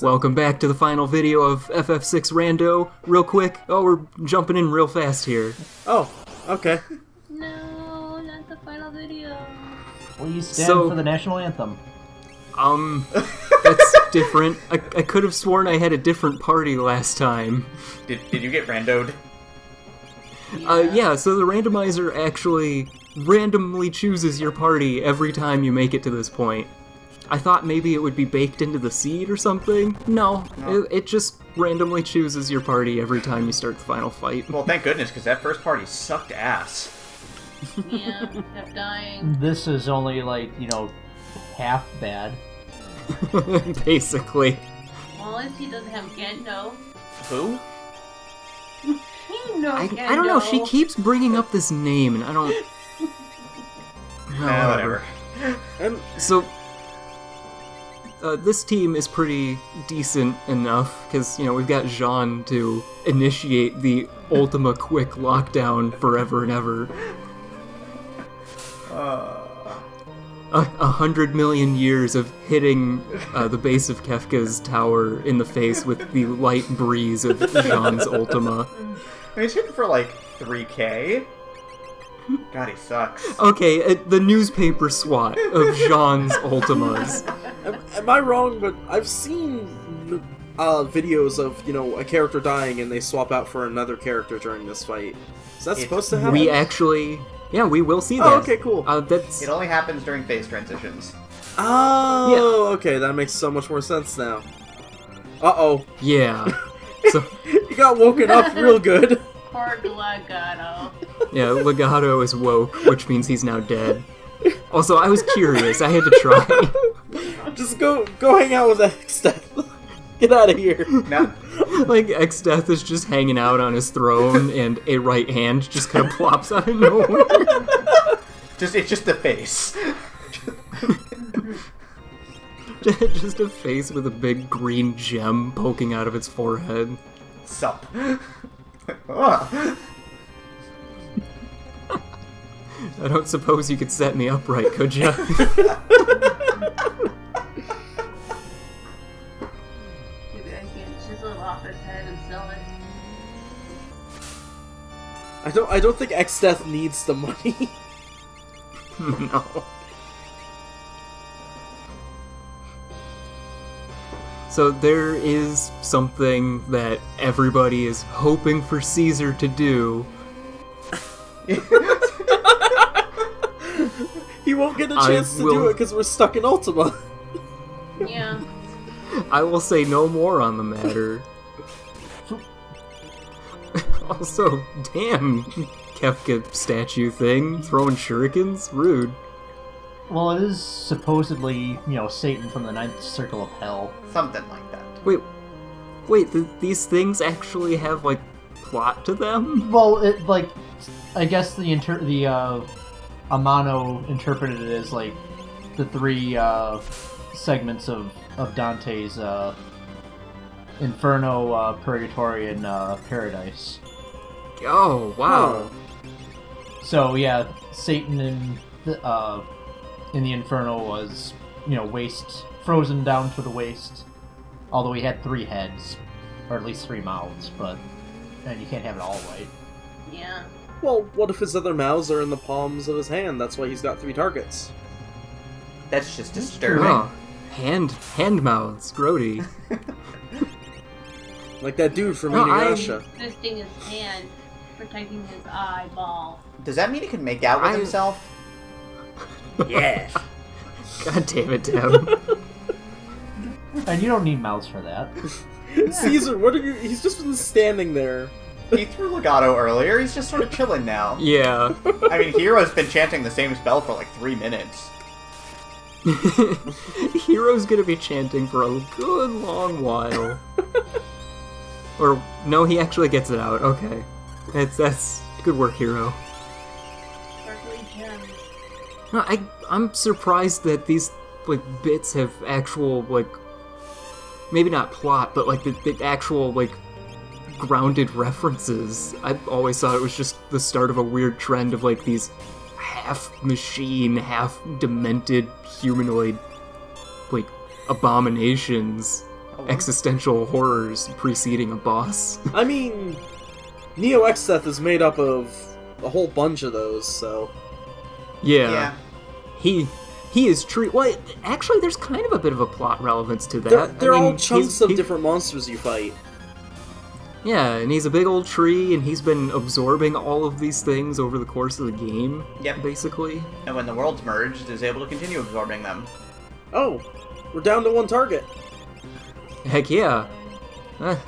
Welcome back to the final video of FF6 Rando. Real quick. Oh, we're jumping in real fast here. Oh, okay. No, not the final video. Please stand for the national anthem. That's different. I could have sworn I had a different party last time. Did you get randoed? Yeah, so the randomizer actually randomly chooses your party every time you make it to this point. I thought maybe it would be baked into the seed or something. No. It just randomly chooses your party every time you start the final fight. Well, thank goodness, because that first party sucked ass. Yeah, kept dying. This is only, like, half bad. Basically. Well, at least he doesn't have Gendo. Who? He knows Gendo. I don't know, she keeps bringing up this name, and I don't... Whatever. So... this team is pretty decent enough, because, we've got Jean to initiate the Ultima quick lockdown forever and ever. 100 million years of hitting the base of Kefka's tower in the face with the light breeze of Jean's Ultima. He's hitting for like 3K. God, he sucks. Okay, the newspaper SWAT of Jean's Ultimas. Am I wrong? But I've seen videos of a character dying and they swap out for another character during this fight. Is that supposed to happen? We actually, we will see that. Oh, okay, cool. It only happens during phase transitions. Oh, okay, that makes so much more sense now. Uh-oh. Yeah. So you got woken up real good. Poor Legato. Yeah, Legato is woke, which means he's now dead. Also, I was curious. I had to try. Just go hang out with Exdeath. Get out of here. No. Like, Exdeath is just hanging out on his throne, and a right hand just kind of plops out of nowhere. It's just the face. Just a face with a big green gem poking out of its forehead. Sup. I don't suppose you could set me up right, could ya? Maybe I can chisel off his head and sell it. I don't think Exdeath needs the money. No. So there is something that everybody is hoping for Caesar to do. He won't get a chance to do it because we're stuck in Ultima. Yeah. I will say no more on the matter. Also, damn, Kefka statue thing, throwing shurikens, rude. Well, it is supposedly, Satan from the Ninth Circle of Hell. Something like that. Wait, these things actually have, plot to them? Well, I guess the Amano interpreted it as, the three, segments of Dante's, Inferno, Purgatory, and, Paradise. Oh, wow. So, yeah, Satan in the Inferno was, frozen down to the waist. Although he had 3 heads, or at least 3 mouths, and you can't have it all right. Yeah. Well, what if his other mouths are in the palms of his hand? That's why he's got 3 targets. That's just disturbing. Oh, hand mouths, grody. Like that dude from Inuyasha. Twisting his hand, protecting his eyeball. Does that mean he can make out with himself? Yeah. God damn it, Tim. And you don't need mouths for that. Caesar, what are you... He's just been standing there. He threw Legato earlier, he's just sort of chilling now. Yeah. I mean, Hero's been chanting the same spell for 3 minutes. Hero's gonna be chanting for a good long while. Or, no, he actually gets it out. Okay. That's good work, Hero. Sparkly gems. No, I'm surprised that these, bits have actual, maybe not plot, but, the actual, grounded references. I always thought it was just the start of a weird trend of, these half-machine, half-demented humanoid, abominations existential horrors preceding a boss. I mean, Neo Exeth is made up of a whole bunch of those, so... Yeah. He is Well, actually, there's kind of a bit of a plot relevance to that. They're I mean, all chunks of different monsters you fight. Yeah, and he's a big old tree, and he's been absorbing all of these things over the course of the game, basically. And when the worlds merged, is able to continue absorbing them. Oh, we're down to one target. Heck yeah.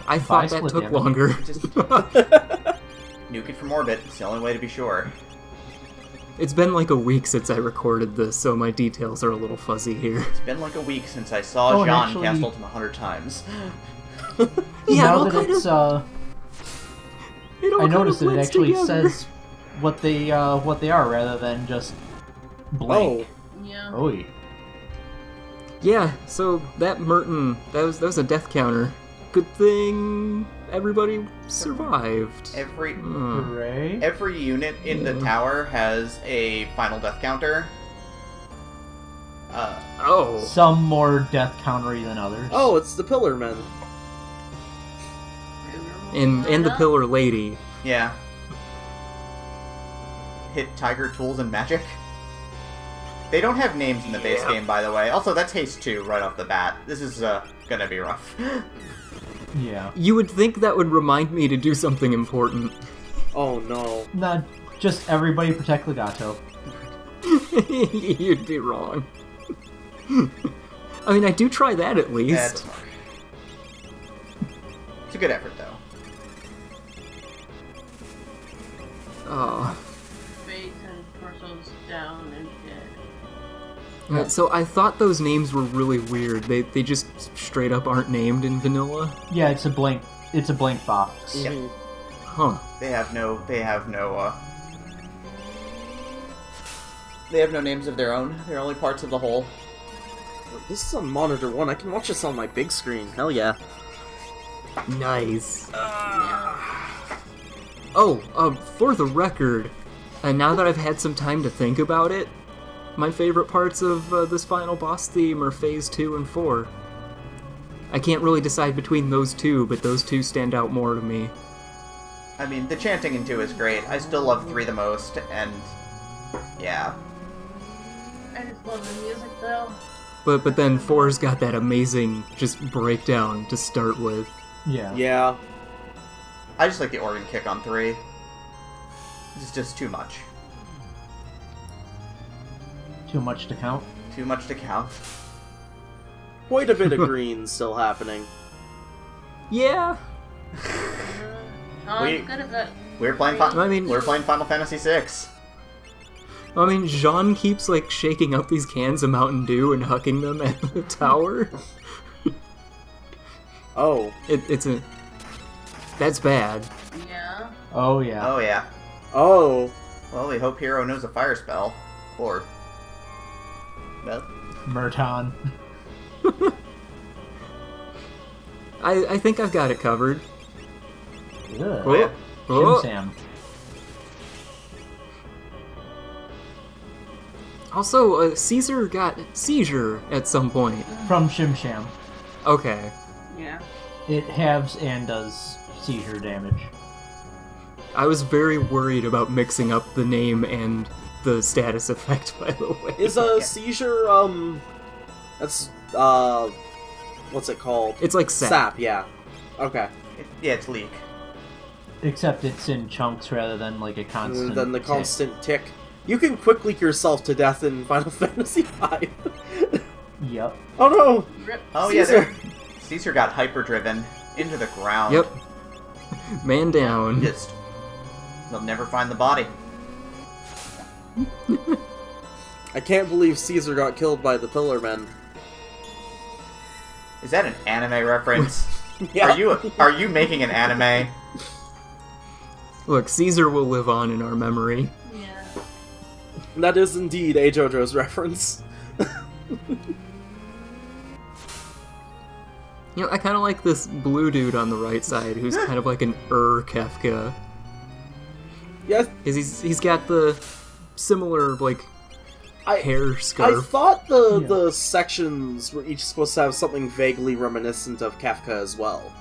I thought that split took damage. longer. Just nuke it from orbit. It's the only way to be sure. It's been like a week since I recorded this, so my details are a little fuzzy here. It's been like a week since I saw Oh, and Jean actually- cast Ultima 100 times. Yeah, now it all that kind it's, it all I kind noticed of that it blends actually together. says what they are rather than just blank. Yeah. Oh, yeah. Yeah, so that Merton, that was a death counter. Good thing everybody survived. Every Hooray. every unit in the tower has a final death counter. Oh. Some more death countery than others. Oh, it's the Pillar Men. And the Pillar Lady. Yeah. Hit Tiger, Tools, and Magic. They don't have names in the base game, by the way. Also, that's Haste 2 right off the bat. This is gonna be rough. Yeah. You would think that would remind me to do something important. Oh no. Not just everybody protect Legato. You'd be wrong. I mean, I do try that at least. That's it's a good effort, though. Oh. Face and torso's down and dead. So I thought those names were really weird. They just straight up aren't named in vanilla. Yeah, it's a blank box. Yeah. Mhm. Huh. They have no names of their own. They're only parts of the whole. This is on monitor 1. I can watch this on my big screen. Hell yeah. Nice. Yeah. Oh, for the record, and now that I've had some time to think about it, my favorite parts of this final boss theme are Phase 2 and 4. I can't really decide between those two, but those two stand out more to me. I mean, the chanting in 2 is great. I still love 3 the most, and yeah. I just love the music though. But then 4's got that amazing just breakdown to start with. Yeah. Yeah. I just like the organ kick on 3. It's just too much. Too much to count. Too much to count. Quite a bit of green still happening. Yeah. Oh, We- I'm good at that. We're playing I mean- we're playing Final Fantasy VI. I mean, Jean keeps like shaking up these cans of Mountain Dew and hucking them at the tower. Oh. That's bad. Yeah. Oh yeah. Oh yeah. Oh. Well, we hope Hero knows a fire spell. Or well, Merton. I think I've got it covered. Ugh. yeah. Oh. Sam. Also, Caesar got seizure at some point. From Shim Sham. Okay. Yeah. It halves and does seizure damage. I was very worried about mixing up the name and the status effect, by the way. Is a seizure, that's, what's it called? It's like sap. Sap, yeah. Okay. Yeah, it's leak. Except it's in chunks rather than like a constant. And then the tick. constant tick. You can quick leak yourself to death in Final Fantasy V. Yep. Oh no! Rip. Oh Caesar. yeah, Caesar got hyper-driven into the ground. Yep. Man down. Just they'll never find the body. I can't believe Caesar got killed by the Pillar Men. Is that an anime reference? Yeah. Are you making an anime? Look, Caesar will live on in our memory. Yeah. That is indeed a JoJo's reference. You know, I kind of like this blue dude on the right side, who's kind of like an Kefka. Yes. Is he's got the similar like hair I scarf. thought the sections were each supposed to have something vaguely reminiscent of Kefka as well.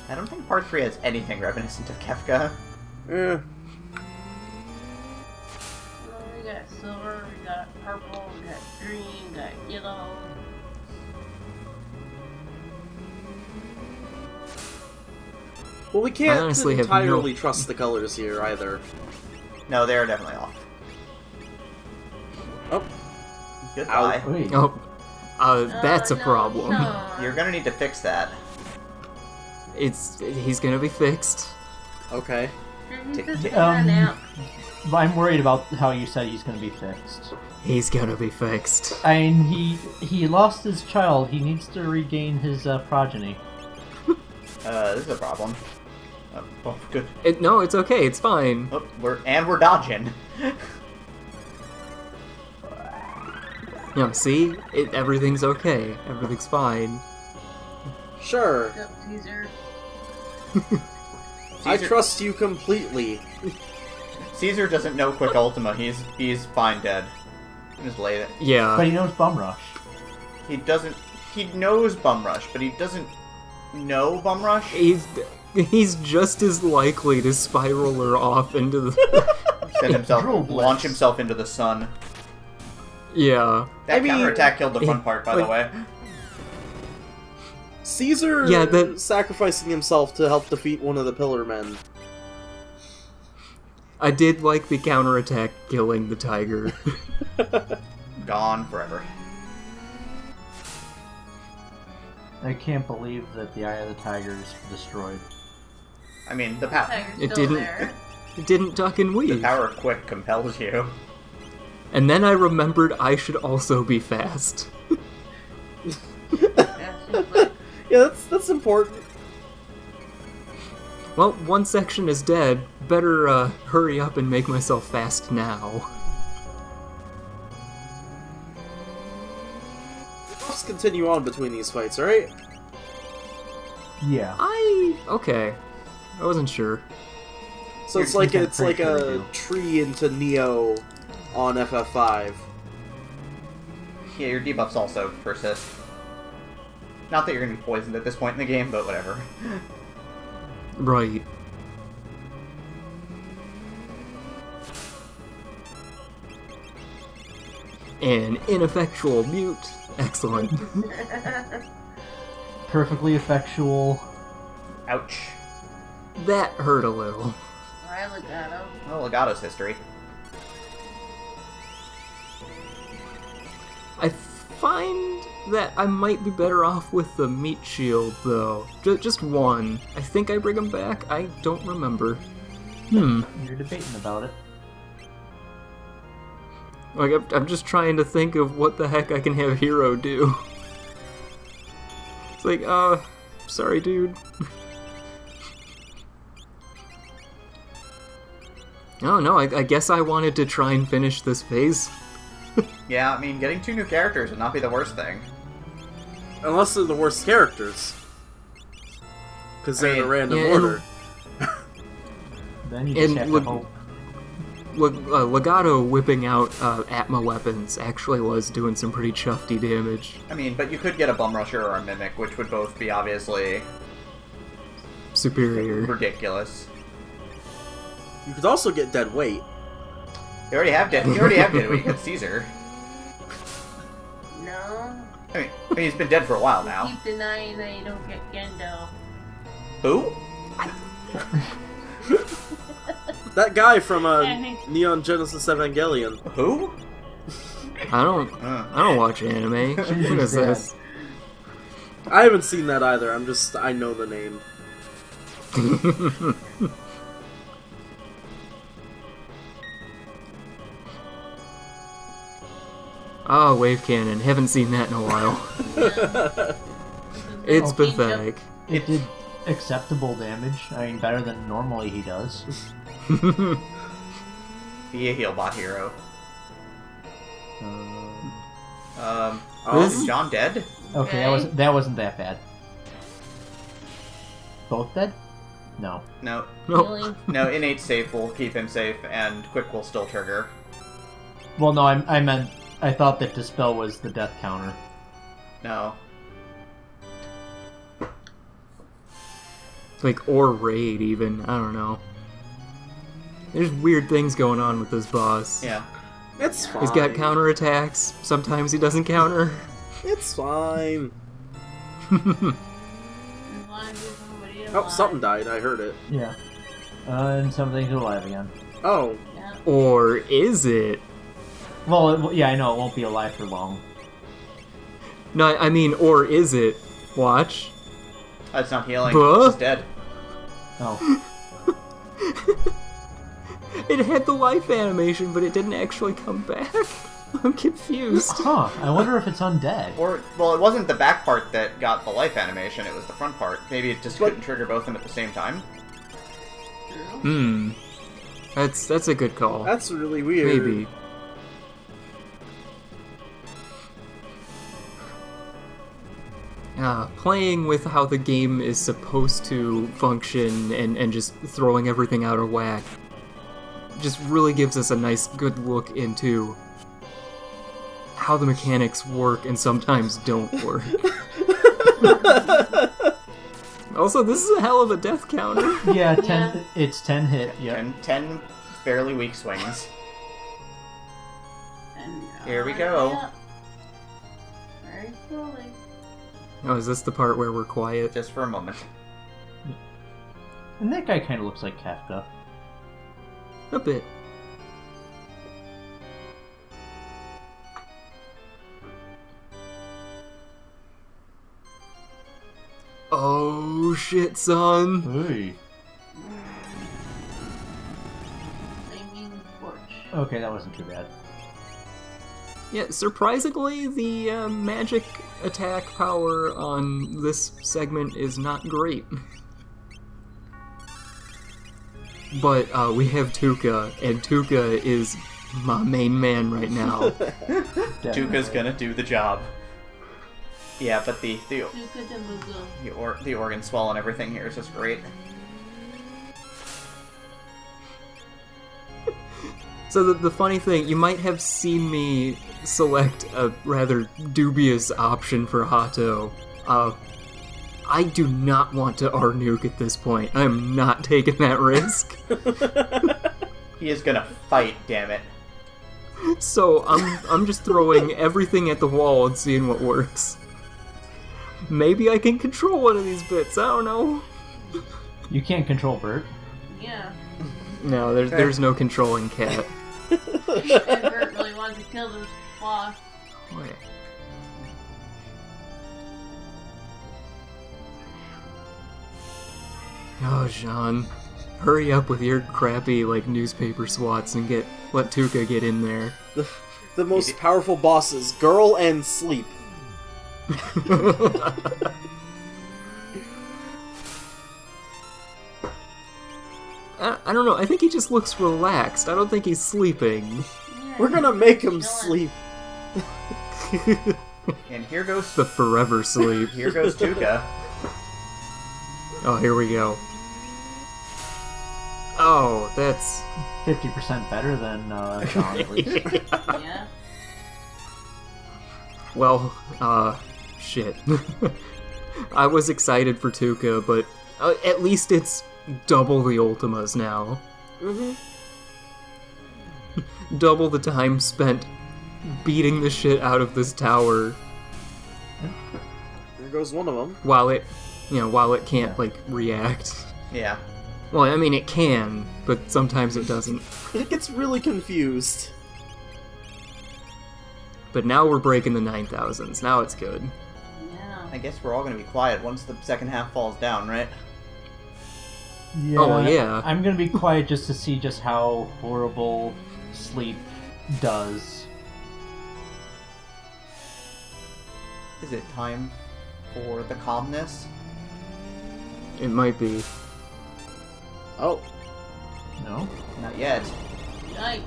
I don't think Part 3 has anything reminiscent of Kefka. Eh. We got silver, we got purple, we got green, we got yellow. Well, we I can't honestly have entirely no- trust the colors here either. No, they're definitely off. Oh, Goodbye. Wait. Oh, that's a no, problem. no. You're gonna need to fix that. He's gonna be fixed. okay. He's just Tick, gonna nap. I'm worried about how you said he's going to be fixed. He's gonna be fixed. I mean, he lost his child. He needs to regain his progeny. This is a problem. Oh, good. No, it's okay. It's fine. Oh, we're dodging. See, everything's okay. Everything's fine. Sure. What's up, Caesar? I Caesar- trust you completely. Caesar doesn't know Quick Ultima. He's fine dead. Just laid it. Yeah. But he knows Bum Rush. He doesn't. He knows Bum Rush, but he doesn't know Bum Rush. He's just as likely to spiral her off into the. Send himself, Drill blitz. launch himself into the sun. Yeah. That I mean, counterattack killed the fun part, by the way. Caesar Yeah, that- sacrificing himself to help defeat one of the Pillar Men. I did like the counterattack killing the tiger. Gone forever. I can't believe that the Eye of the Tiger is destroyed. I mean, the power. Tiger's It still didn't- there. It didn't duck and The weave. power of Quick compels you. And then I remembered I should also be fast. That's just like, Yeah, that's important. Well, one section is dead. Better hurry up and make myself fast now. Let's continue on between these fights, right? Yeah. Okay. I wasn't sure. So it's You're- like you're it's like pretty sure a you do. tree into Neo on FF5. Yeah, your debuffs also persist. Not that you're gonna be poisoned at this point in the game, but whatever. Right. An ineffectual mute. Excellent. Perfectly effectual. Ouch. That hurt a little. I look at him. Well, Legato's history. I find that I might be better off with the meat shield, though. Just one. I think I bring him back. I don't remember. You're debating about it. Like, I'm just trying to think of what the heck I can have Hero do. It's like, sorry, dude. Oh, no, I guess I wanted to try and finish this phase. Yeah, I mean, getting 2 new characters would not be the worst thing. Unless they're the worst characters. Because they're in a mean, random yeah, and- order. Then you just And have to look- hope. Legato whipping out Atma weapons actually was doing some pretty chufty damage. I mean, but you could get a Bum Rusher or a Mimic, which would both be obviously Superior. ridiculous. You could also get dead weight. You already have Dead. You already have Dead Weight. You got Caesar. No. I mean, he's been dead for a while now. Keep denying that you don't get Gendo. Who? That guy from Yeah. Neon Genesis Evangelion. Who? I don't watch anime. What is this? I haven't seen that either. I know the name. Oh, wave cannon. Haven't seen that in a while. It's pathetic. It did acceptable damage. I mean, better than normally he does. Be a Healbot hero. This- Is John dead? Okay, that wasn't that bad. Both dead? No. No. No. Really? No, innate safe will keep him safe, and Quick will still trigger. Well, no, I meant I thought that Dispel was the death counter. No. Like, or raid, even. I don't know. There's weird things going on with this boss. Yeah. It's fine. He's got counterattacks. Sometimes he doesn't counter. It's fine. As long as somebody Oh, alive. something died. I heard it. Yeah. And something's alive again. Oh, Yeah. Or is it? Well, yeah, I know, it won't be alive for long. No, I mean, or is it? Watch. It's not healing. Huh? It's dead. Oh. It had the life animation, but it didn't actually come back. I'm confused. Huh, I wonder if it's undead. Or, well, it wasn't the back part that got the life animation, it was the front part. Maybe it just couldn't trigger both of them at the same time. True. That's a good call. that's really weird. Maybe. Playing with how the game is supposed to function and just throwing everything out of whack just really gives us a nice, good look into how the mechanics work and sometimes don't work. Also, this is a hell of a death counter. Yeah, Yeah. It's 10 hit, yeah. 10 fairly weak swings. And Here we go. yeah. Very slowly. Oh, is this the part where we're quiet? Just for a moment. And that guy kind of looks like Kafka. A bit. Oh shit, son. Hey. Flaming torch. Okay, that wasn't too bad. Yeah, surprisingly, the magic attack power on this segment is not great. But we have Tuca, and Tuca is my main man right now. Tuca's gonna do the job. Yeah, but the organ swell and everything here is just great. So the funny thing, you might have seen me select a rather dubious option for Hato. I do not want to R-nuke at this point. I'm not taking that risk. He is gonna fight, damn it. So I'm just throwing everything at the wall and seeing what works. Maybe I can control one of these bits, I don't know. You can't control Bert. Yeah. No, there's no controlling Cat. And Bert really wanted to kill this boss. Wait. Oh, Jean. Hurry up with your crappy, newspaper swats and let Tuca get in there. The most powerful bosses, girl and sleep. I don't know, I think he just looks relaxed. I don't think he's sleeping. Yeah. We're gonna make him Chilling. sleep. And here goes The forever sleep. here goes Tuca. Oh, here we go. Oh, that's... 50% better than John, at least. Yeah. Well, shit. I was excited for Tuca, but at least it's double the Ultimas now. Mm-hmm. Double the time spent beating the shit out of this tower There goes one of them. while it can't, react. Yeah. Well, I mean, it can, but sometimes it doesn't. It gets really confused. But now we're breaking the 9,000s. Now it's good. Yeah. I guess we're all gonna be quiet once the second half falls down, right? Yeah, Oh, yeah. I'm gonna be quiet just to see just how horrible sleep does. Is it time for the calmness? It might be. Oh, No? Not yet. Yikes.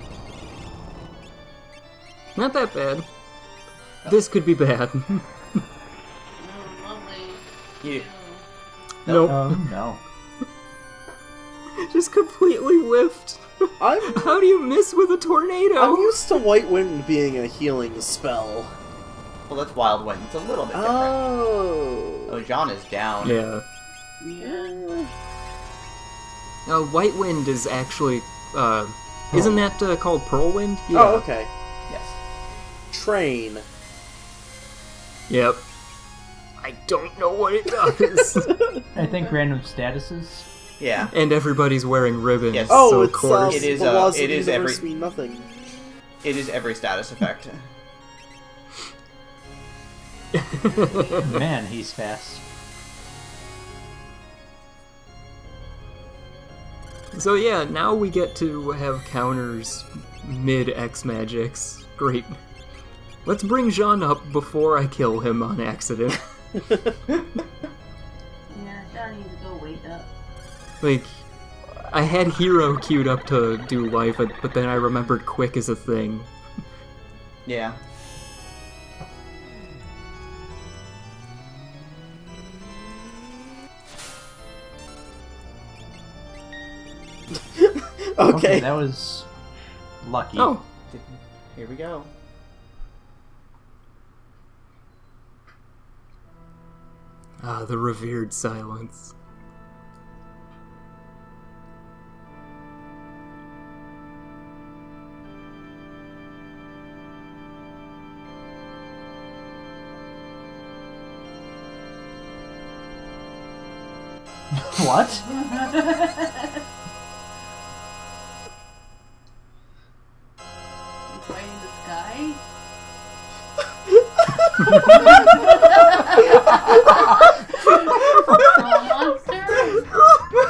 Not that bad. This could be bad. Oh, lovely. You, Nope. No. Just completely whiffed. How do you miss with a tornado? I'm used to White Wind being a healing spell. Well, that's Wild Wind. It's a little bit different. Oh, Jean is down. Yeah. Yeah. White Wind is actually, isn't that called Pearl Wind? Yeah. Oh, okay. Yes. Train. Yep. I don't know what it does. I think random statuses. Yeah. And everybody's wearing ribbons. Yes. Oh, so it's of course. It is, the laws it of the is universe every- mean nothing. It is every status effect. Man, he's fast. So yeah, now we get to have counters mid-X magics. Great. Let's bring Jean up before I kill him on accident. Yeah, John needs to go wake up. Like, I had Hero queued up to do life, but then I remembered Quick is a thing. Yeah. Okay. That was lucky. Oh, Here we go. the revered silence. What? Fighting the sky? Monster?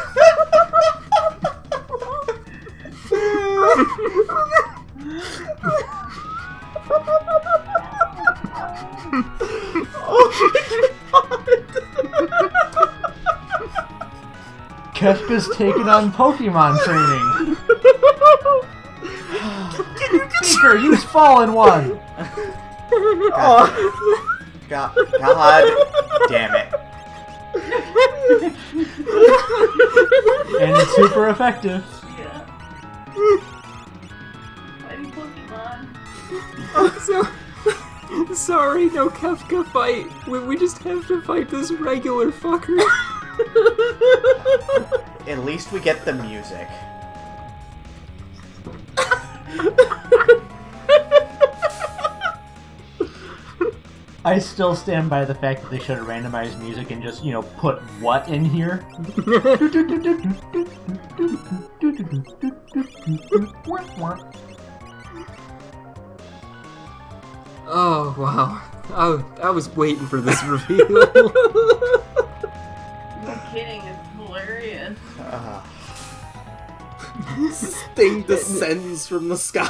Kefka's taken on Pokemon training. Beaker, use Fallen One. God damn it. And it's super effective. Yeah. Fighting Pokemon. So, sorry, no Kefka fight. We just have to fight this regular fucker. At least we get the music. I still stand by the fact that they should have randomized music and just, put what in here? Oh, wow. I was waiting for this reveal. No kidding, it's hilarious. Sting descends from the sky.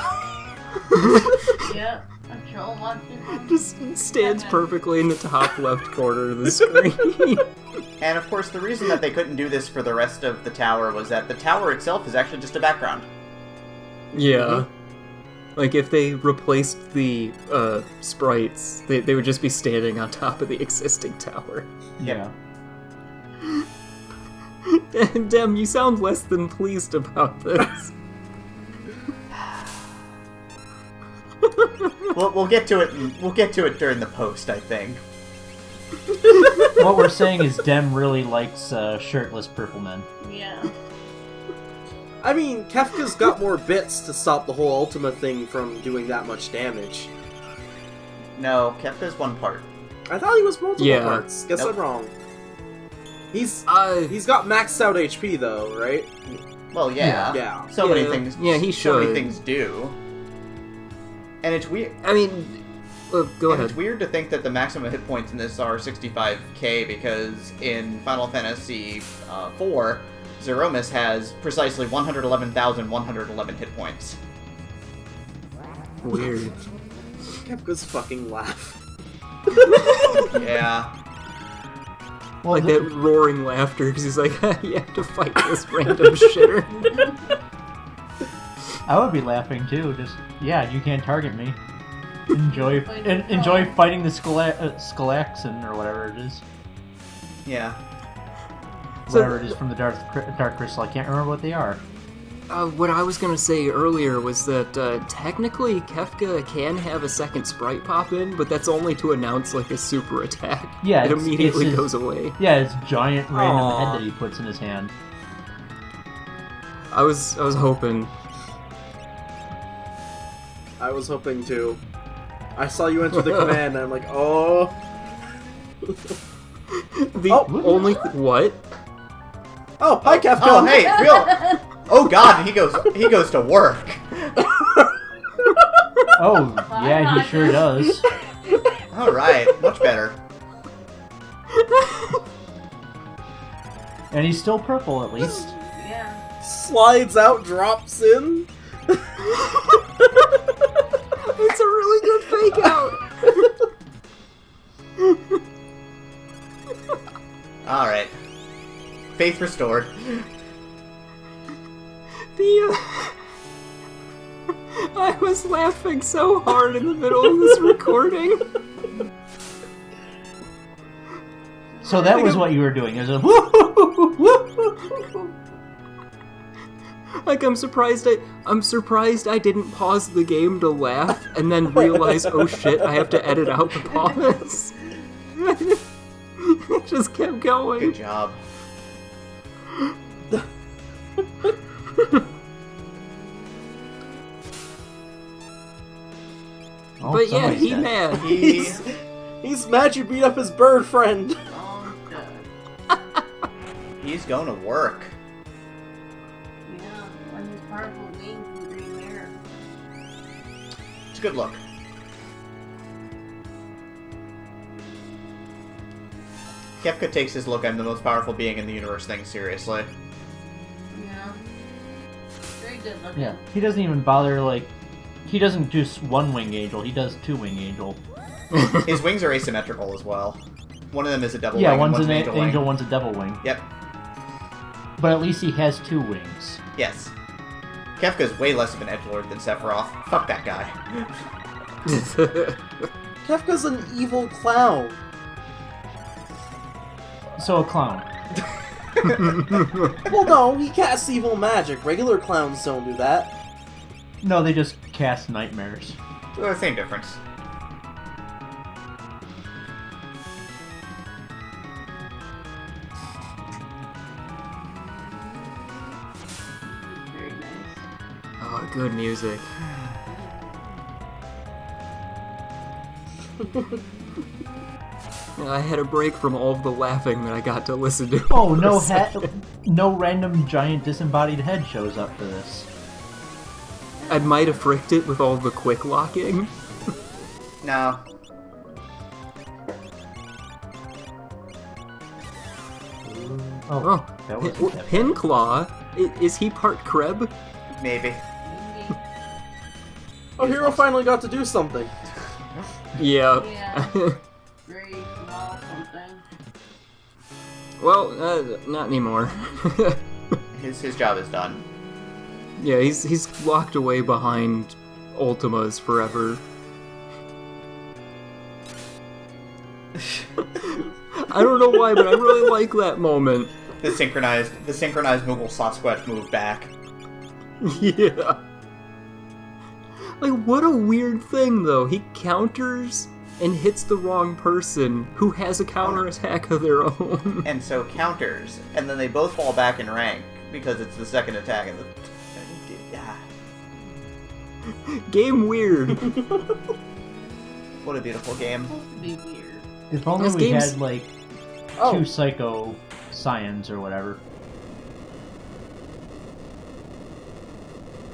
Yep, a troll monster. Just stands perfectly in the top left corner of the screen. And of course, the reason that they couldn't do this for the rest of the tower was that the tower itself is actually just a background. Yeah. Like, if they replaced the sprites, they would just be standing on top of the existing tower. Yeah. Dem, you sound less than pleased about this. We'll get to it. We'll get to it during the post, I think. What we're saying is Dem really likes shirtless purple men. Yeah. I mean, Kefka's got more bits to stop the whole Ultima thing from doing that much damage. No, Kefka's one part. I thought he was multiple Yeah. parts. Guess Nope. I'm wrong. He's got maxed out HP though, right? Well, yeah. Yeah. So many Yeah. things. Yeah, he So many should. things do. And it's weird. I mean, go And ahead. it's weird to think that the maximum hit points in this are 65k because in Final Fantasy IV, Zeromus has precisely 111,111 hit points. Weird. Kefka's fucking laugh. Yeah. Well, Like that roaring laughter, because he's like, you have to fight this random shitter. I would be laughing too. Just you can't target me. Enjoy Fight the enjoy troll. fighting the Skalaxin or whatever it is. Yeah. whatever it is from the Dark Crystal. I can't remember what they are. What I was gonna say earlier was that technically Kefka can have a second sprite pop in, but that's only to announce like a super attack. Yeah, it immediately his- goes away. Yeah, it's giant random Aw. head that he puts in his hand. I was hoping. I was hoping to. I saw you enter the command, and I'm like, oh. The Oh. only what? Oh, hi, Kefka. Oh, hey, real. Oh God, he goes to work. Oh, yeah, he sure does. All right, much better. And he's still purple, at least. Yeah. Slides out, drops in. It's a really good fake out. All right, faith restored. I was laughing so hard in the middle of this recording. So that was what you were doing. Is a woo. Like I'm surprised I didn't pause the game to laugh and then realize, oh shit, I have to edit out the pause. It just kept going. Good job. Oh, But yeah, somebody's he dead. mad. He's mad you beat up his bird friend. Oh, good. He's going to work. Yeah. When his powerful wings and green hair. It's a good look. Kefka takes his look, I'm the most powerful being in the universe thing seriously. Yeah. Very good looking. Yeah, he doesn't even bother, like... He doesn't do one wing angel, he does two wing angel. His wings are asymmetrical as well. One of them is a devil Yeah, wing, one's and an angel angel, wing. one's a devil wing. Yep. But at least he has two wings. Yes. Kefka's way less of an edgelord than Sephiroth. Fuck that guy. Kefka's an evil clown. So a clown. Well, no, he casts evil magic. Regular clowns don't do that. No, they just cast nightmares. Same difference. Very nice. Oh, good music. I had a break from all of the laughing that I got to listen to. Oh, no for a second. no random giant disembodied head shows up for this. I might have fricked it with all the quick locking. No. Oh, that was Pinclaw? Is he part Kreb? Maybe. Maybe. Oh, Hero finally got to do something. Yeah. Yeah. Very small something. Well, not anymore. His job is done. Yeah, he's locked away behind Ultimas forever. I don't know why, but I really like that moment. The synchronized Moogle Sasquatch move back. Yeah. Like, what a weird thing, though. He counters and hits the wrong person who has a counterattack of their own. And so counters, and then they both fall back in rank because it's the second attack of the. Yeah. Game weird. What a beautiful game. Supposed to be weird. If only This we game's- had, like, Oh. two Psycho Scions or whatever.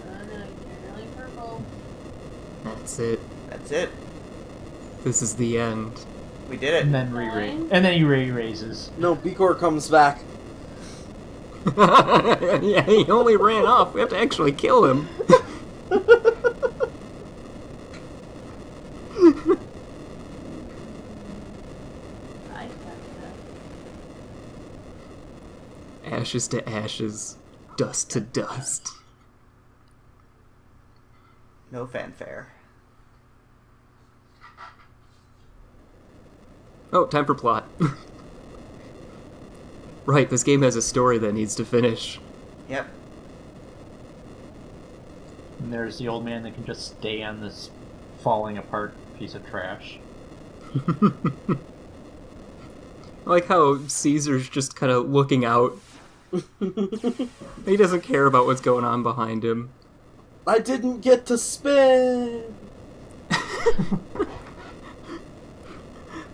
Really purple. That's it. That's it. This is the end. We did it. And then re-raise. And then he re-raises. No, Bicor comes back. Yeah, he only ran off. We have to actually kill him. I got that. Ashes to ashes, dust to dust. No fanfare. Right, this game has a story that needs to finish. Yep. And there's the old man that can just stay on this falling apart piece of trash. I like how Caesar's just kind of looking out. He doesn't care about what's going on behind him. I didn't get to spin!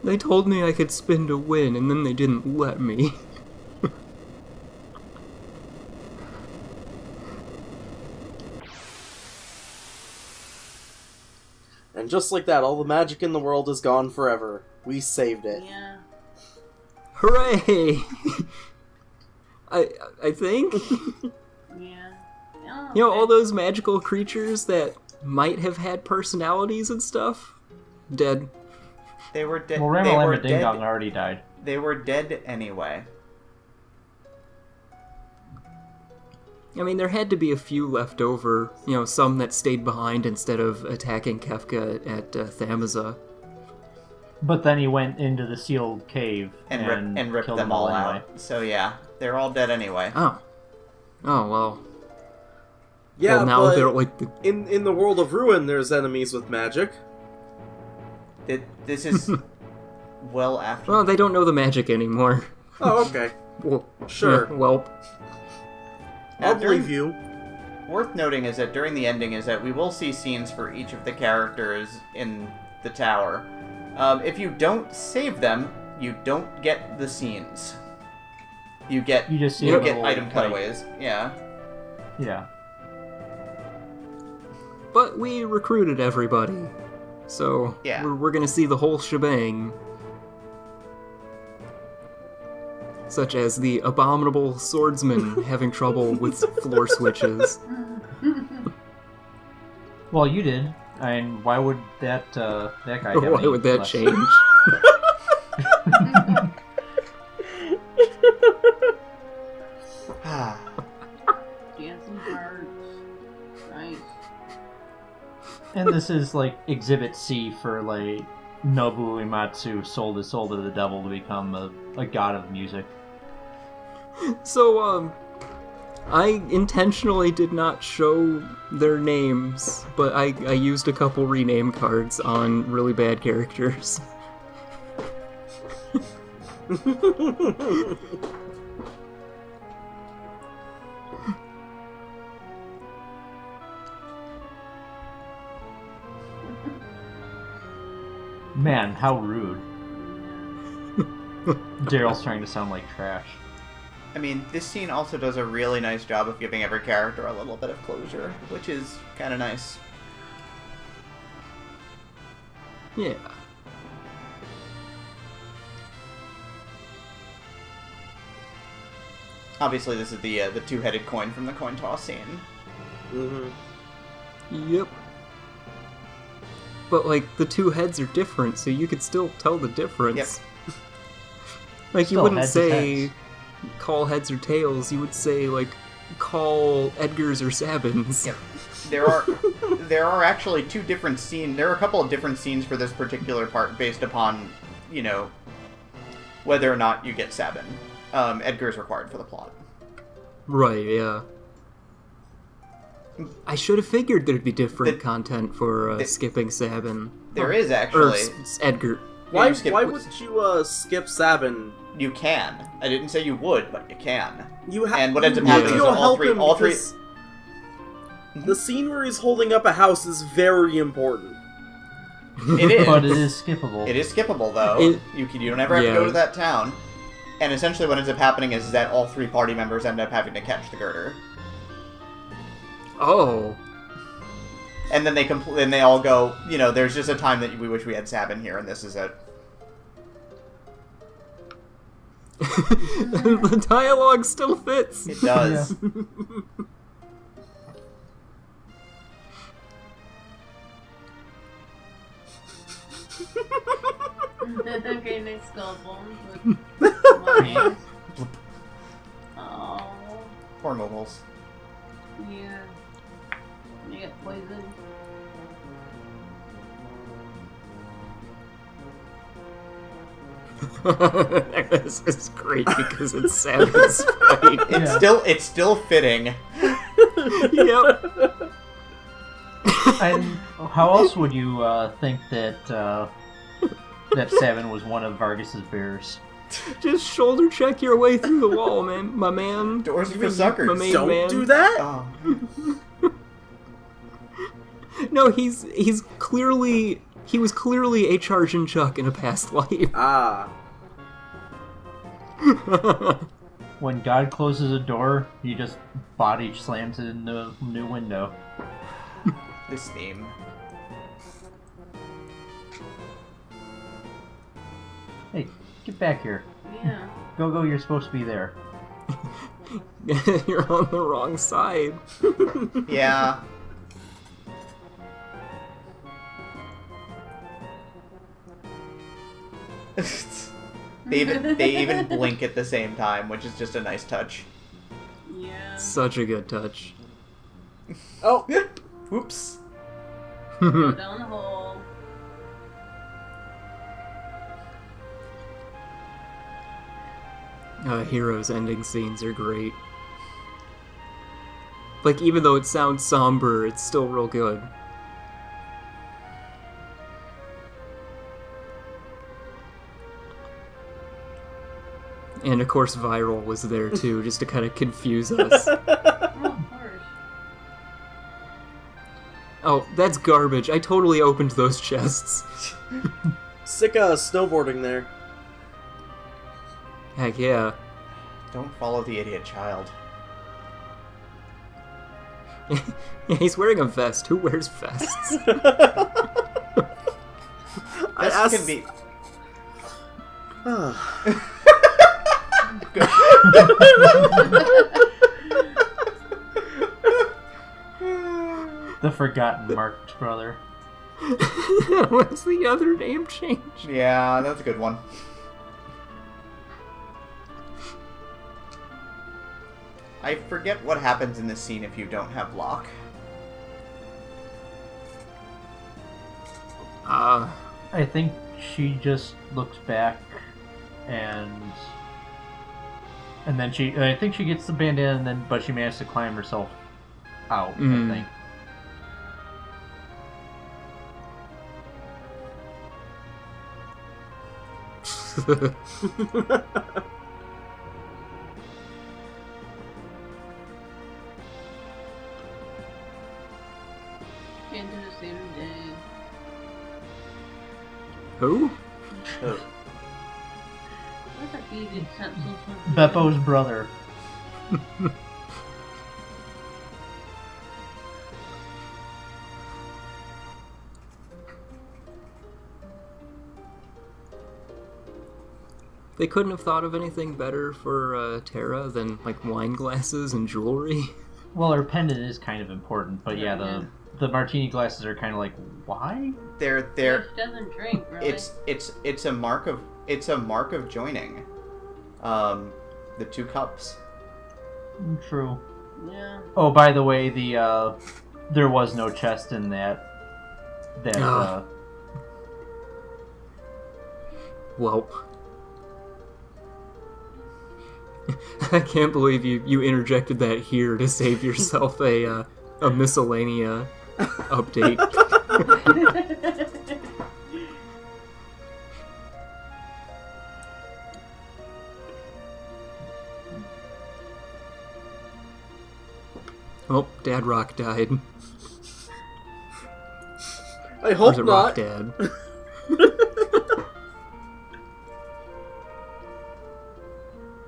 They told me I could spin to win, and then they didn't let me. And just like that, all the magic in the world is gone forever. We saved it. Yeah. Hooray! I think? Yeah. You know, all those magical creatures that might have had personalities and stuff? Dead. They were dead. Well, Ramalama and Ding Dong already died. They were dead anyway. I mean, there had to be a few left over. You know, some that stayed behind instead of attacking Kefka at Thamaza. But then he went into the sealed cave and ripped killed them all anyway. out. So yeah, they're all dead anyway. Oh. Oh, well. Yeah, well, now but they're like the... in the world of Ruin, there's enemies with magic. This is well after. Well, they don't know the magic anymore. Oh, okay. Well, Sure. Well, Now, I'll believe you. Worth noting is that during the ending is that we will see scenes for each of the characters in the tower. If you don't save them, you don't get the scenes. You just see you a get little, item like- cutaways. Yeah. Yeah. but we recruited everybody. So, Yeah. we're gonna see the whole shebang. Such as the abominable swordsman having trouble with floor switches. Well, you did. And why would that guy have Why any would that less? change? Dancing cards. Nice. And this is like Exhibit C for like Nobu Uematsu sold his soul to the devil to become a god of music. So, I intentionally did not show their names, but I used a couple rename cards on really bad characters. Man, how rude. Daryl's trying to sound like trash. I mean, this scene also does a really nice job of giving every character a little bit of closure, which is kind of nice. Yeah. Obviously, this is the two-headed coin from the coin toss scene. Mm-hmm. Yep. But, like, the two heads are different, so you could still tell the difference. Yep. Like, you Still wouldn't heads is say heads. call heads or tails, you would say, like, call Edgar's or Sabin's. Yep. There are actually two different scenes. There are a couple of different scenes for this particular part based upon, you know, whether or not you get Sabin. Edgar is required for the plot. Right, yeah. I should have figured there'd be different content for skipping Sabin. There is Or actually. Edgar. Why you skip- wouldn't you skip Sabin? You can. I didn't say you would, but you can. You And what ends up you happening is don't all help three. him All three. because The scene where he's holding up a house is very important. It is. But it is skippable. It is skippable though. It- You don't ever have to Yeah. go to that town. And essentially, what ends up happening is that all three party members end up having to catch the girder, Oh. and then then they all go. You know, there's just a time that we wish we had Sabin here, and this is it. The dialogue still fits. It does. Okay, next couple. With oh, Poor mobiles. yeah. You get poisoned. This is great because it's Savin's fight. It's still fitting. Yep. And how else would you think that that Savin was one of Vargas's bears? Just shoulder check your way through the wall, man. My man. Doors for suckers. My main Don't man. do that. Oh. No, he was clearly a Chargin' Chuck in a past life. Ah. When God closes a door, he just body slams it in the new window. This theme. Hey, get back here. Yeah. Go, you're supposed to be there. You're on the wrong side. Yeah. They even blink at the same time, which is just a nice touch. Yeah. Such a good touch. Oh. Oops. Go down the hole. Heroes' ending scenes are great. Like, even though it sounds somber, it's still real good. And of course, Viral was there too, just to kind of confuse us. Oh, of course. Oh, that's garbage. I totally opened those chests. Sick snowboarding there. Heck yeah. Don't follow the idiot child. Yeah, he's wearing a vest. Who wears vests? I This asked. can be. The forgotten marked brother. What's the other name change? Yeah, that's a good one. I forget what happens in this scene if you don't have Locke. I think she just looks back and then I think she gets the bandana and but she managed to climb herself out, I think. Can't do the same day. Who? Oh. What's a beaded stencil something? Beppo's brother. They couldn't have thought of anything better for Terra than, like, wine glasses and jewelry. Well, her pendant is kind of important, but yeah, the martini glasses are kind of like, why? They're She doesn't drink, really. it's a mark of joining. The two cups. True. Yeah. Oh, by the way, there was no chest in that. Welp. I can't believe you interjected that here to save yourself a miscellanea update. Oh, Dad Rock died. I Or is hope it not. Rock Dad?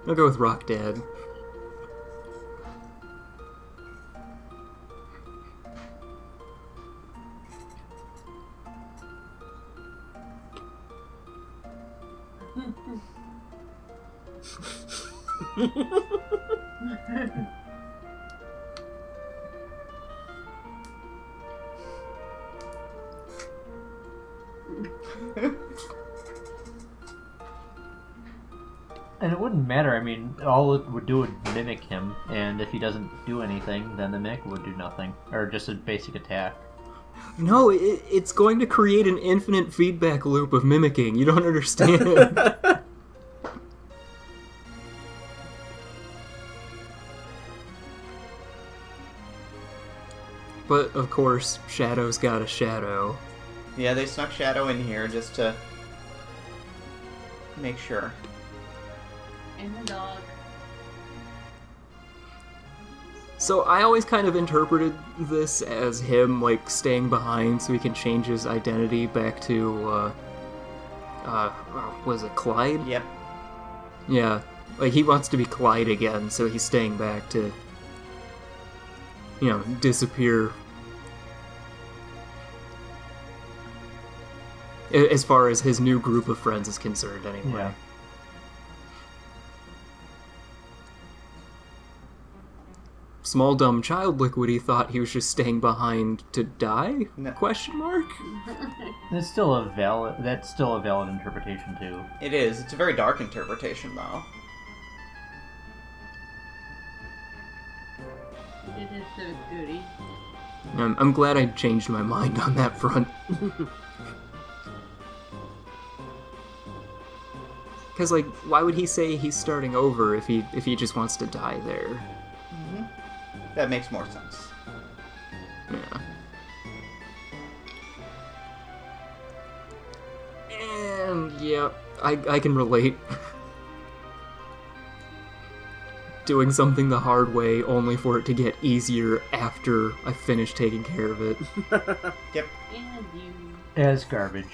I'll go with Rock Dad. And it wouldn't matter. I mean, all it would do would mimic him, and if he doesn't do anything, then the mimic would do nothing, or just a basic attack. No, it's going to create an infinite feedback loop of mimicking. You don't understand. But, of course, Shadow's got a shadow. Yeah, they snuck Shadow in here just to make sure. And the dog. So I always kind of interpreted this as him, like, staying behind so he can change his identity back to, was it Clyde? Yep. Yeah, like, he wants to be Clyde again, so he's staying back to, you know, disappear. As far as his new group of friends is concerned, anyway. Yeah. Small dumb child Liquidy thought he was just staying behind to die? No. Question mark? That's still a valid interpretation too. It is. It's a very dark interpretation, though. It is civic duty. I'm glad I changed my mind on that front. Because, like, why would he say he's starting over if he just wants to die there? That makes more sense. Yeah. And, yeah, I can relate. Doing something the hard way only for it to get easier after I finish taking care of it. Yep. And you. As garbage.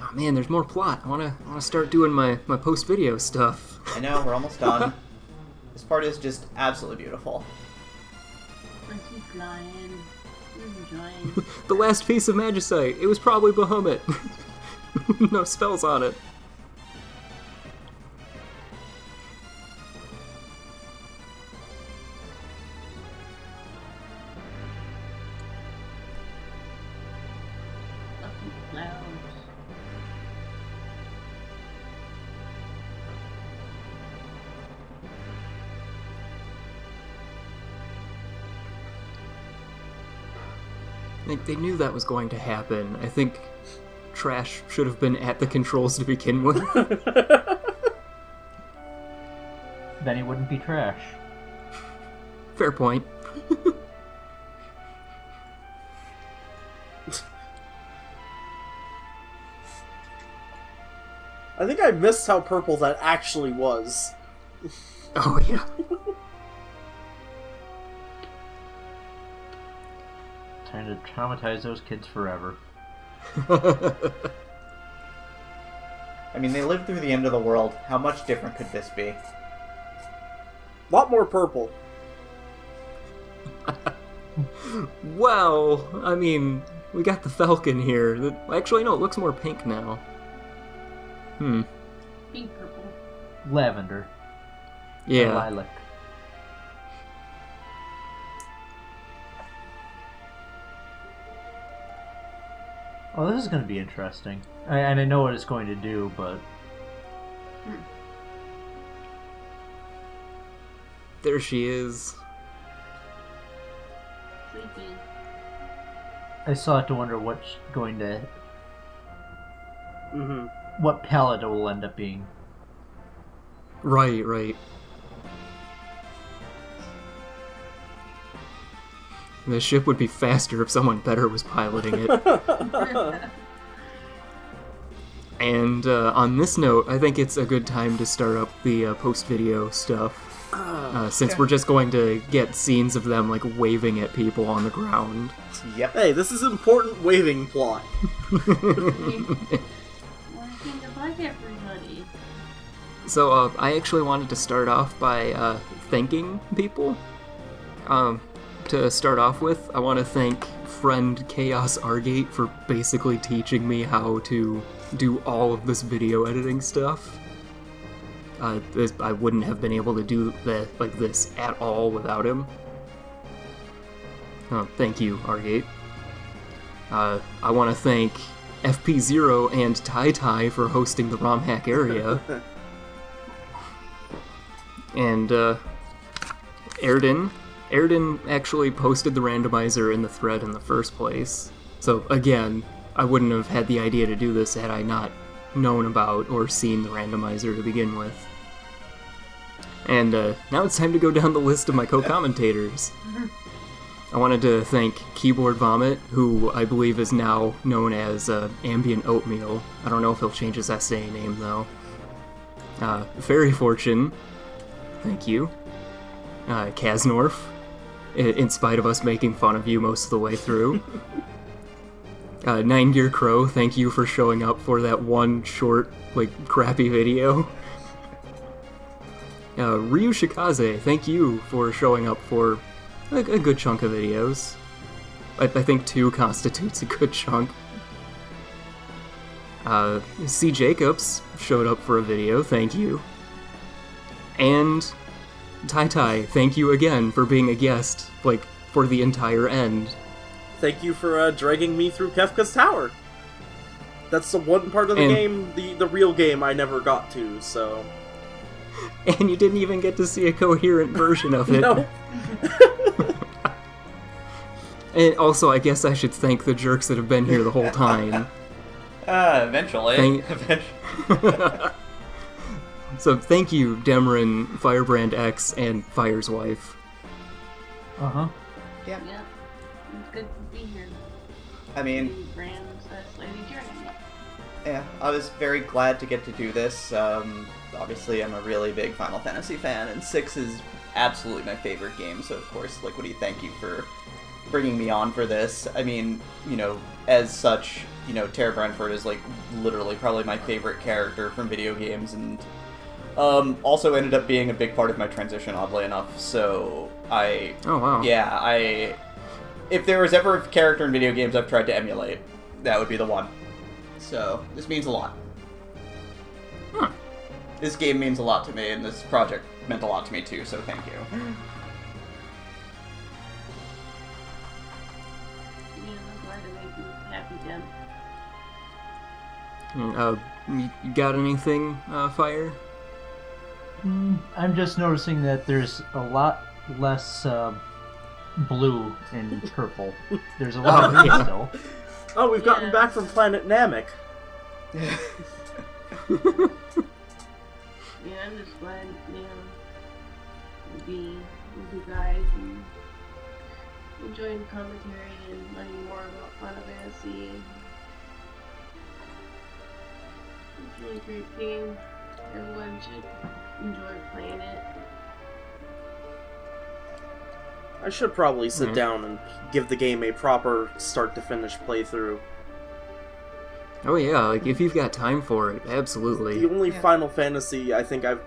Oh man, there's more plot. I wanna start doing my post-video stuff. I know, we're almost done. This part is just absolutely beautiful. I keep flying. Enjoying. The last piece of Magicite, it was probably Bahamut. No spells on it. Fluffy clouds. They knew that was going to happen. I think Trash should have been at the controls to begin with. Then he wouldn't be trash. Fair point. I think I missed how purple that actually was. Oh yeah. Trying to traumatize those kids forever. I mean, they lived through the end of the world. How much different could this be? Lot more purple. Well, I mean, we got the Falcon here. Actually, no, it looks more pink now. Pink purple. Lavender. Or Yeah. lilac. Oh, this is going to be interesting. And I know what it's going to do, but... There she is. Sleeping. I still have to wonder what's going to... Mm-hmm. what palette it will end up being. Right, right. The ship would be faster if someone better was piloting it. And on this note, I think it's a good time to start up the post-video stuff. Since we're just going to get scenes of them, like, waving at people on the ground. Yep. Hey, this is important waving plot. Working like everybody. So, I actually wanted to start off by thanking people. To start off with, I want to thank friend Chaos Argate for basically teaching me how to do all of this video editing stuff. I wouldn't have been able to do that like this at all without him. Thank you, Argate. I want to thank FP0 and Tai for hosting the ROM hack area. And Erden actually posted the randomizer in the thread in the first place. So again, I wouldn't have had the idea to do this had I not known about or seen the randomizer to begin with. And now it's time to go down the list of my co-commentators. I wanted to thank Keyboard Vomit, who I believe is now known as Ambient Oatmeal. I don't know if he'll change his SA name, though. Fairy Fortune, thank you. Kaznorf, in spite of us making fun of you most of the way through. Nine Gear Crow, thank you for showing up for that one short, crappy video. Ryu Shikaze, thank you for showing up for a good chunk of videos. I think 2 constitutes a good chunk. C. Jacobs showed up for a video, thank you. And Tai, thank you again for being a guest, for the entire end. Thank you for dragging me through Kefka's Tower. That's the one part of the game, the real game, I never got to, so... And you didn't even get to see a coherent version of it. No. And also, I guess I should thank the jerks that have been here the whole time. Eventually. So thank you, Demrin, Firebrand X, and Fire's wife. Uh-huh. Yeah. Yeah. It's good to be here. I mean, Lady Journey. yeah, I was very glad to get to do this. Obviously, I'm a really big Final Fantasy fan, and 6 is absolutely my favorite game, so of course, Liquidy, thank you for bringing me on for this. I mean, as such, Tara Brentford is, literally probably my favorite character from video games, and also ended up being a big part of my transition, oddly enough, so Oh, wow. Yeah, if there was ever a character in video games I've tried to emulate, that would be the one. So, this means a lot. Huh. This game means a lot to me, and this project meant a lot to me too, so thank you. Yeah, I'm glad to make you happy, Jen. You got anything, Fire? I'm just noticing that there's a lot less blue and purple. There's a lot of green still. Oh, we've gotten back from Planet Namek. Yeah, I'm just glad, to be with you guys and enjoying commentary and learning more about Final Fantasy. It's a really great game. Everyone should enjoy playing it. I should probably sit down and give the game a proper start-to-finish playthrough. Oh yeah, if you've got time for it, absolutely. The only Final Fantasy I think I've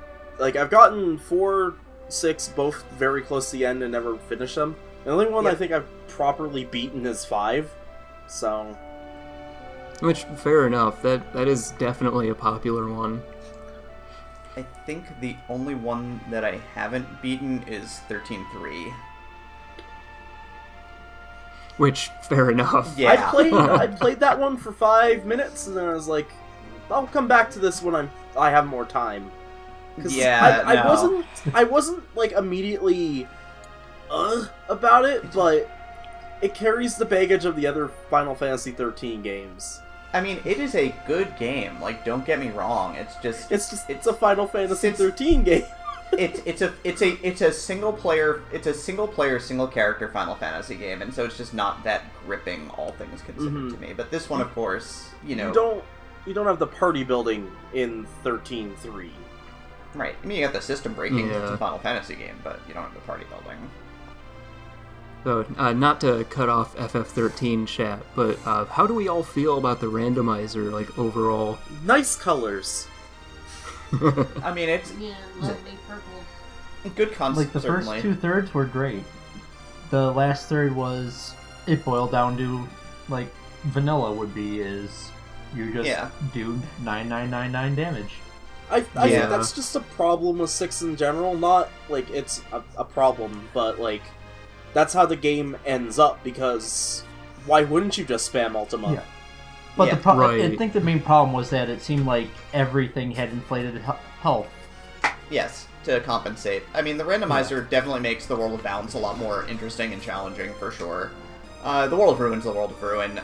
gotten 4, 6, both very close to the end and never finished them. The only one I think I've properly beaten is 5, so... Which, fair enough, that is definitely a popular one. I think the only one that I haven't beaten is 13.3. Which, fair enough. Yeah. I played that one for 5 minutes, and then I was like, I'll come back to this when I have more time. Yeah, I wasn't immediately about it, but it carries the baggage of the other Final Fantasy 13 games. I mean, it is a good game. Don't get me wrong. It's a Final Fantasy 13 game. It's a single player single character Final Fantasy game, and so it's just not that gripping, all things considered to me. But this one, of course, you don't have the party building in 13.3. Right. I mean, you got the system breaking. It's a Final Fantasy game, but you don't have the party building. So, not to cut off FF13 chat, but how do we all feel about the randomizer, overall? Nice colors. I mean, it's... Yeah, lovely purple. Good concept, The certainly. first 2/3 were great. The last third was... It boiled down to, vanilla would be, is... You just do 9999 damage. I think that's just a problem with 6 in general. Not, it's a problem, but, that's how the game ends up, because why wouldn't you just spam Ultima? Yeah. But right. I think the main problem was that it seemed like everything had inflated health. Yes, to compensate. I mean, the randomizer definitely makes the World of Bounds a lot more interesting and challenging, for sure. The World of Ruin's the World of Ruin.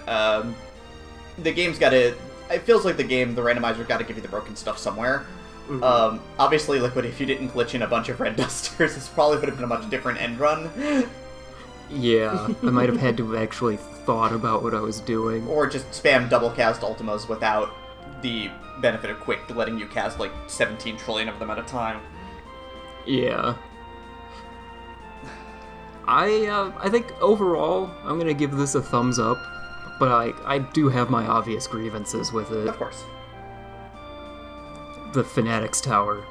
The game's got to it feels like the randomizer got to give you the broken stuff somewhere. Mhm. Obviously, Liquid, if you didn't glitch in a bunch of red dusters, this probably would have been a much different end run. Yeah, I might have had to have actually thought about what I was doing. Or just spam double cast Ultimas without the benefit of Quick letting you cast like 17 trillion of them at a time. Yeah. I think overall, I'm gonna give this a thumbs up, but I do have my obvious grievances with it. Of course. The Fanatics Tower.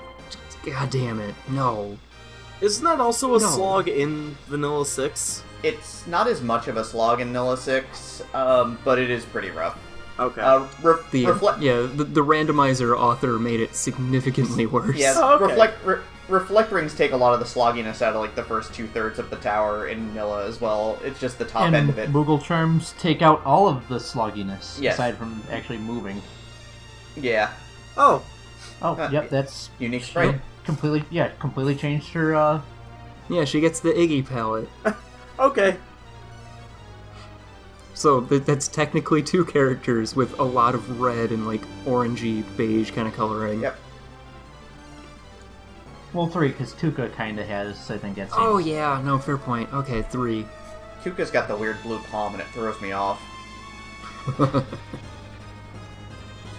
God damn it, no. Isn't that also a No. slog in Vanilla 6? It's not as much of a slog in Nilla 6, but it is pretty rough. Okay. The randomizer author made it significantly worse. Yes, Oh, okay. Reflect Rings take a lot of the slogginess out of like the first 2/3 of the tower in Nilla as well. It's just the top end of it. Moogle Charms take out all of the slogginess, Yes. aside from actually moving. Yeah. Oh, Oh, yep, that's Unique sprite. completely changed her, Yeah, she gets the Iggy palette. okay. So that's technically 2 characters with a lot of red and like orangey beige kind of coloring. Yep. well, 3, because Tuca kinda has, I think, that same... Oh yeah, no, fair point. Okay, 3. Tuca's got the weird blue palm and it throws me off.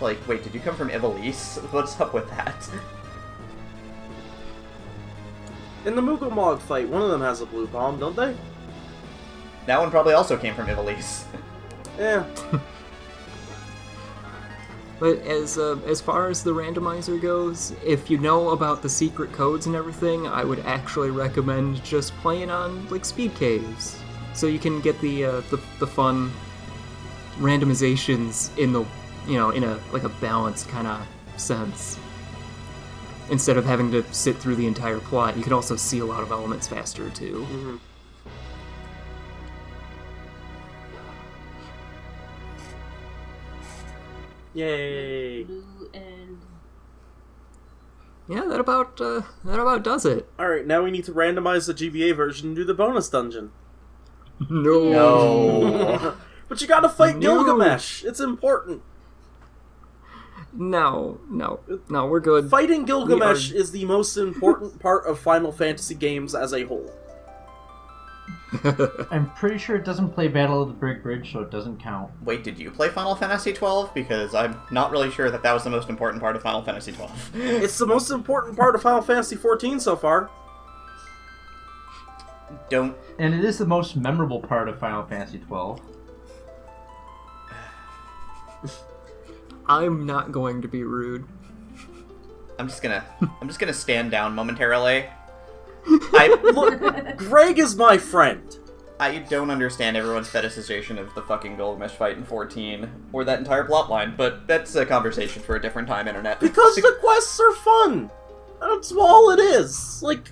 Like, wait, did you come from Ivalice? What's up with that? In the Moogle Mog fight, one of them has a blue palm, don't they? That one probably also came from Ivalice. Yeah. But as far as the randomizer goes, if you know about the secret codes and everything, I would actually recommend just playing on like speed caves, so you can get the fun randomizations in the in a like a balanced kind of sense. Instead of having to sit through the entire plot, you can also see a lot of elements faster too. Mm-hmm. Yay. Blue and Yeah, that about does it. Alright, now we need to randomize the GBA version and do the bonus dungeon. No. But you gotta fight No. Gilgamesh. It's important. No, we're good. Fighting Gilgamesh is the most important part of Final Fantasy games as a whole. I'm pretty sure it doesn't play Battle of the Big Bridge, so it doesn't count. Wait, did you play Final Fantasy XII? Because I'm not really sure that was the most important part of Final Fantasy XII. It's the most important part of Final Fantasy XIV so far. Don't... And it is the most memorable part of Final Fantasy XII. I'm not going to be rude. I'm just gonna stand down momentarily. Look, Greg is my friend. I don't understand everyone's fetishization of the fucking Gilgamesh fight in 14, or that entire plotline, but that's a conversation for a different time, Internet. Because the quests are fun. That's all it is. Like,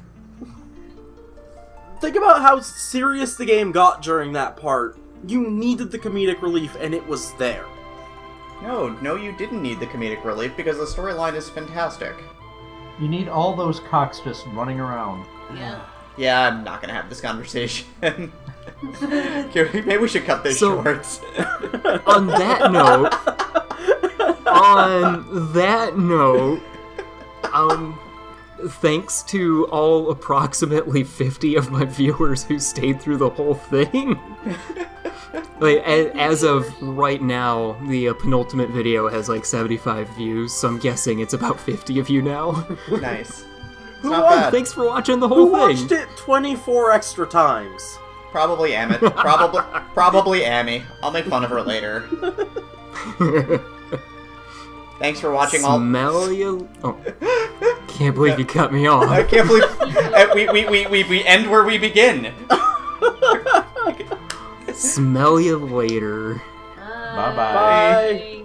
think about how serious the game got during that part. You needed the comedic relief, and it was there. No, you didn't need the comedic relief, because the storyline is fantastic. You need all those cocks just running around. yeah. Yeah, I'm not gonna have this conversation. Maybe we should cut this short. On that note, thanks to all approximately 50 of my viewers who stayed through the whole thing. Like, as of right now, the penultimate video has like 75 views, so I'm guessing it's about 50 of you now. Nice. Who Not won? bad. Thanks for watching the Who whole thing. watched it 24 extra times? Probably Amit. Probably Amy. I'll make fun of her later. Thanks for watching all. Smell you. Oh, can't believe you cut me off. I can't believe we end where we begin. Smell you later. Bye-bye. Bye.